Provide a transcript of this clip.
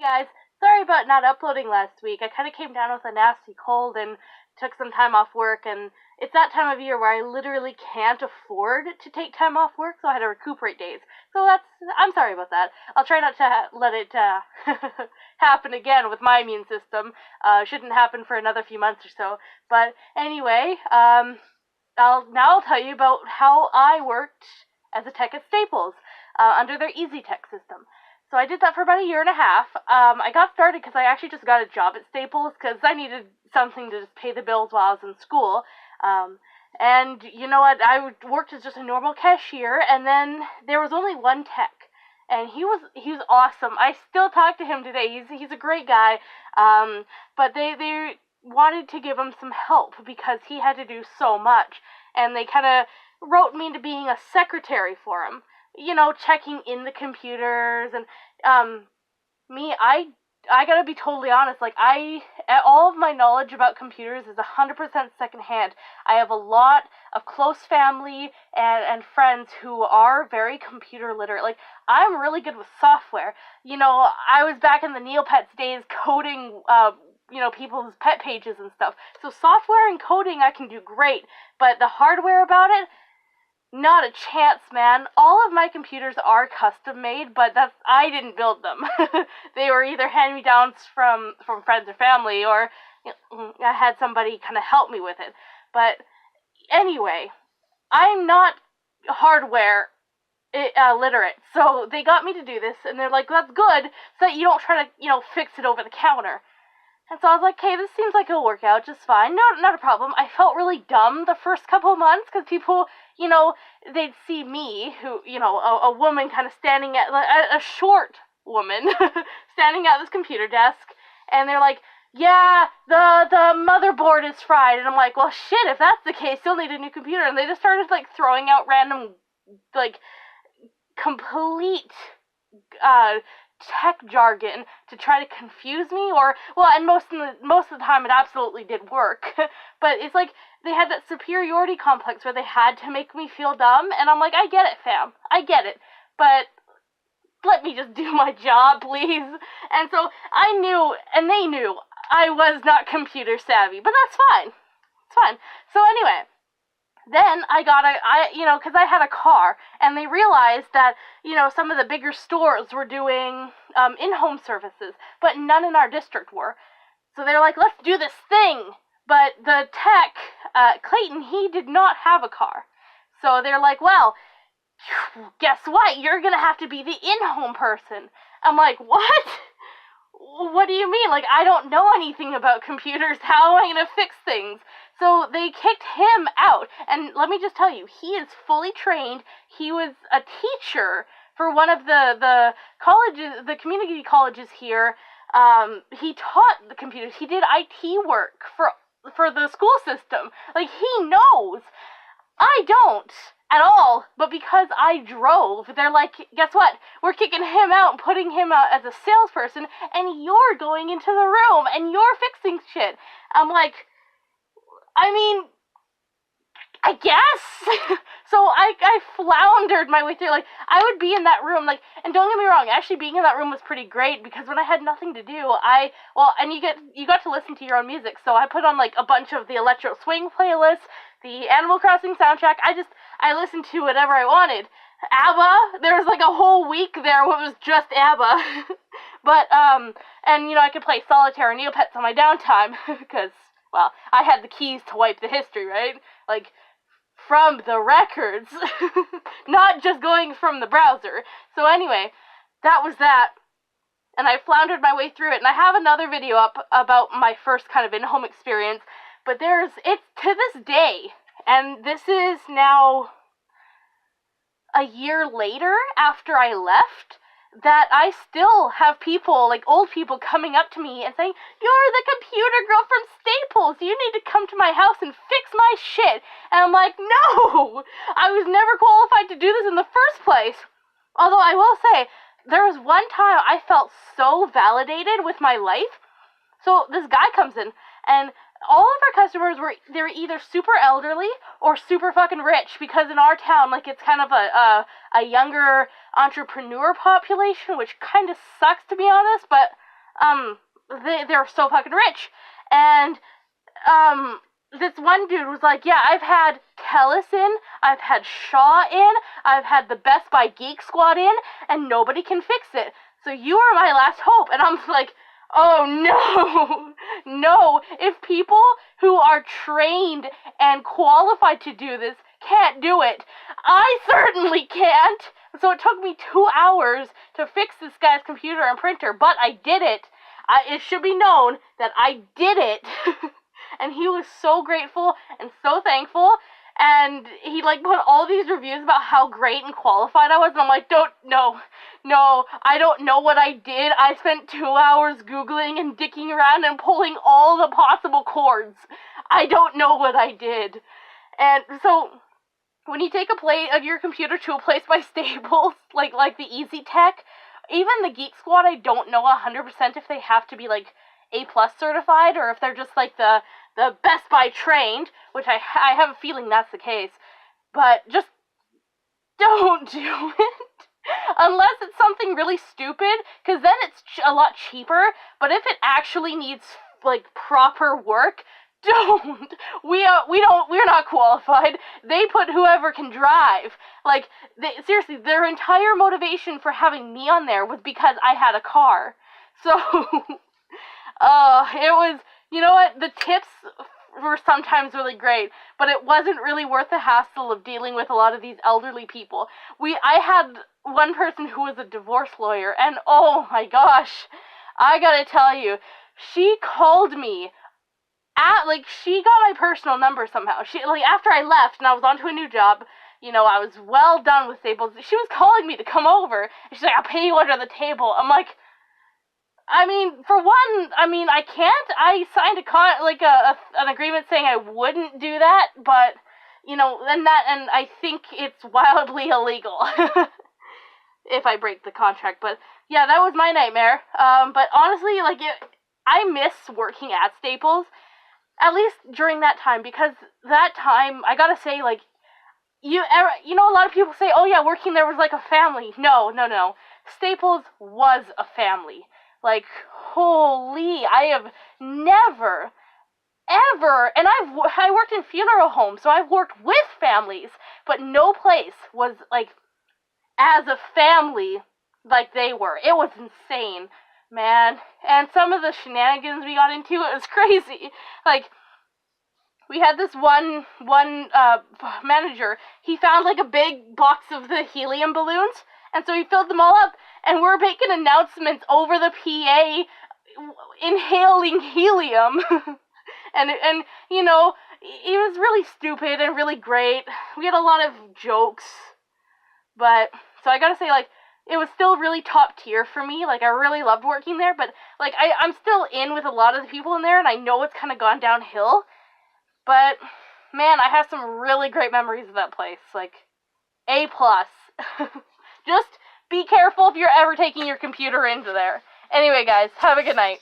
Guys, sorry about not uploading last week. I kind of came down with a nasty cold and took some time off work, and it's that time of year where I literally can't afford to take time off work, so I had to recuperate days. So I'm sorry about that. I'll try not to let it happen again with my immune system. Shouldn't happen for another few months or so. But anyway, I'll tell you about how I worked as a tech at Staples under their Easy Tech system. So I did that for about a year and a half. I got started because I actually just got a job at Staples because I needed something to just pay the bills while I was in school. And you know what? I worked as just a normal cashier, and then there was only one tech, and he was awesome. I still talk to him today. He's a great guy. But they wanted to give him some help because he had to do so much, and they kind of wrote me into being a secretary for him. You know, checking in the computers, and I gotta be totally honest, like, all of my knowledge about computers is 100% secondhand. I have a lot of close family and friends who are very computer literate. Like, I'm really good with software. You know, I was back in the Neopets days coding, people's pet pages and stuff. So software and coding I can do great, but the hardware about it, not a chance, man. All of my computers are custom made, but I didn't build them. They were either hand-me-downs from friends or family, or I had somebody kind of help me with it. But anyway, I'm not hardware literate, so they got me to do this, and they're like, that's good, so that you don't try to, fix it over the counter. And so I was like, hey, this seems like it'll work out just fine. No, not a problem. I felt really dumb the first couple of months because people, they'd see me, who, a woman kind of standing at, a short woman, standing at this computer desk, and they're like, yeah, the motherboard is fried. And I'm like, well, shit, if that's the case, you'll need a new computer. And they just started, throwing out random, complete, tech jargon to try to confuse me, and most of the time it absolutely did work. But it's like they had that superiority complex where they had to make me feel dumb, and I'm like, I get it, fam, I get it, but let me just do my job, please. And so I knew, and they knew, I was not computer savvy, but that's fine. It's fine. So anyway, then because I had a car, and they realized that, some of the bigger stores were doing in-home services, but none in our district were. So they're like, let's do this thing. But the tech, Clayton, he did not have a car. So they're like, well, guess what? You're going to have to be the in-home person. I'm like, what? What do you mean? I don't know anything about computers. How am I going to fix things? So they kicked him out, and let me just tell you, he is fully trained. He was a teacher for one of the colleges, the community colleges here. He taught the computers. He did IT work for the school system. He knows. I don't at all, but because I drove, they're like, guess what? We're kicking him out and putting him out as a salesperson, and you're going into the room, and you're fixing shit. I'm like, I mean, I guess. So I floundered my way through. I would be in that room, and don't get me wrong, actually being in that room was pretty great, because when I had nothing to do, and you got to listen to your own music, so I put on, a bunch of the Electro Swing playlists, the Animal Crossing soundtrack. I listened to whatever I wanted. ABBA, there was, a whole week there where it was just ABBA. But, and, I could play Solitaire and Neopets on my downtime, because, well, I had the keys to wipe the history, right? From the records, not just going from the browser. So anyway, that was that, and I floundered my way through it, and I have another video up about my first kind of in-home experience, but it's to this day, and this is now a year later after I left, that I still have people, old people, coming up to me and saying, you're the computer girl from Staples, you need to come to my house and fix my shit. And I'm like, no, I was never qualified to do this in the first place. Although I will say, there was one time I felt so validated with my life. So this guy comes in, and all of our customers they were either super elderly or super fucking rich, because in our town, it's kind of a younger entrepreneur population, which kind of sucks, to be honest, but they're so fucking rich. And, this one dude was like, yeah, I've had Telus in, I've had Shaw in, I've had the Best Buy Geek Squad in, and nobody can fix it. So you are my last hope. And I'm like, oh no, no. If people who are trained and qualified to do this can't do it, I certainly can't. So it took me 2 hours to fix this guy's computer and printer, but I did it. It should be known that I did it. And he was so grateful and so thankful, and he, like, put all these reviews about how great and qualified I was, and I'm like, no, I don't know what I did. I spent 2 hours Googling and dicking around and pulling all the possible cords. I don't know what I did. And so, when you take your computer to a place by Staples, like the Easy Tech, even the Geek Squad, I don't know 100% if they have to be, like, A+ certified, or if they're just, like, the Best Buy trained, which I have a feeling that's the case, but just don't do it, unless it's something really stupid, because then it's a lot cheaper, but if it actually needs, like, proper work, don't. We're not qualified. They put whoever can drive. Like, seriously, their entire motivation for having me on there was because I had a car. So, it was, you know what, the tips were sometimes really great, but it wasn't really worth the hassle of dealing with a lot of these elderly people. I had one person who was a divorce lawyer, and oh my gosh, I gotta tell you, she called me she got my personal number somehow. She, like, after I left and I was on to a new job, you know, I was well done with Staples, she was calling me to come over, and she's like, I'll pay you under the table. I'm like, I mean, for one, I can't. I signed an agreement saying I wouldn't do that, but, you know, and I think it's wildly illegal if I break the contract. But yeah, that was my nightmare. But honestly, like, I miss working at Staples, at least during that time, because that time, I gotta say, like, you know, a lot of people say, oh yeah, working there was like a family. No. Staples was a family. Like, holy, I have never, ever, and I worked in funeral homes, so I've worked with families, but no place was, like, as a family like they were. It was insane, man. And some of the shenanigans we got into, it was crazy. Like, we had this one manager, he found, like, a big box of the helium balloons, and so he filled them all up, and we're making announcements over the PA, inhaling helium, and you know, it was really stupid and really great. We had a lot of jokes, but, so I gotta say, like, it was still really top tier for me. Like, I really loved working there, but, like, I'm still in with a lot of the people in there, and I know it's kind of gone downhill, but, man, I have some really great memories of that place, like, A+. Just be careful if you're ever taking your computer into there. Anyway, guys, have a good night.